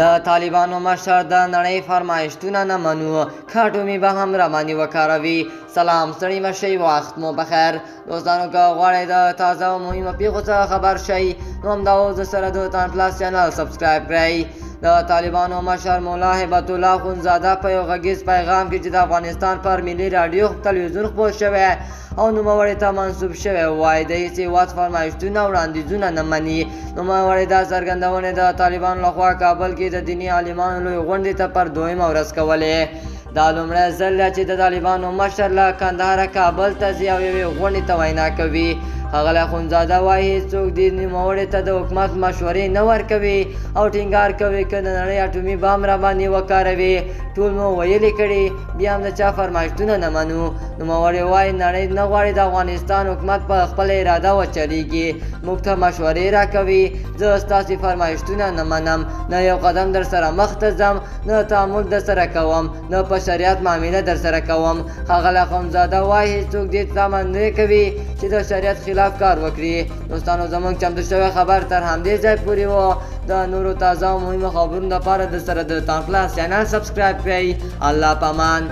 د طالبانو مشر د نړۍ فرمایشتونه نه منو، کاټومي به هم رامانې وکاروي. سلام ستړي مه شئ، وخت مو بخیر. دوستانو که غواړئ د تازه او مهمو پیښو څخه خبر شئ نو همدا اوس د سره د تان پلاس چینل سبسکرایب کړئ. د طالبانو مشر مولا هیبت الله اخونزاده په یو غږیز پیغام کې چې د افغانستان پر ملي راډیو تلویزیون خپور شوی او نوموړي ته منسوب شوی وایي د هېڅ هېواد فرمایشتونه او وړاندیزونه نه مني. نوموړي دا څرګندونې د طالبانو لخوا کابل کې د دیني عالمانو لوی غونډې ته پر 2 ورځ کولې. دا لومړی ځل دی چې د طالبانو مشر له کندهاره کابل ته ځي او یوې غونډې ته وینا کوي. ښاغلی اخونزاده وایي هېڅوک دې نوموړي ته د حکومت مشورې نه ورکوي او ټینګار کوي که د نړۍ اټومي بم راباندې وکاروي. ټول مو ویلې کړي، بیا هم د چا فرمایشتونه نه منو. نوموړي وایي نړۍ نه غواړي د افغانستان حکومت په خپله اراده وچلیږي. موږ ته مشورې راکوي، زه ستاسې فرمایشتونه نه منم، نه یو قدم در سره مخ ته ځم، نه تعامل در سره کوم، نه په شریعت معامله در سره کوم. ښاغلی اخونزاده وایي هېڅوک دې تمه نه کوي چې د شریعت خلاف کار وکړي. دوستانو زموږ چمتو شوی خبر تر همدې ځای پورې و. د نورو تازه او مهمو خبرونو لپاره د سره د تان پلاس چینل سبسکرایب کړئ. الله پامان.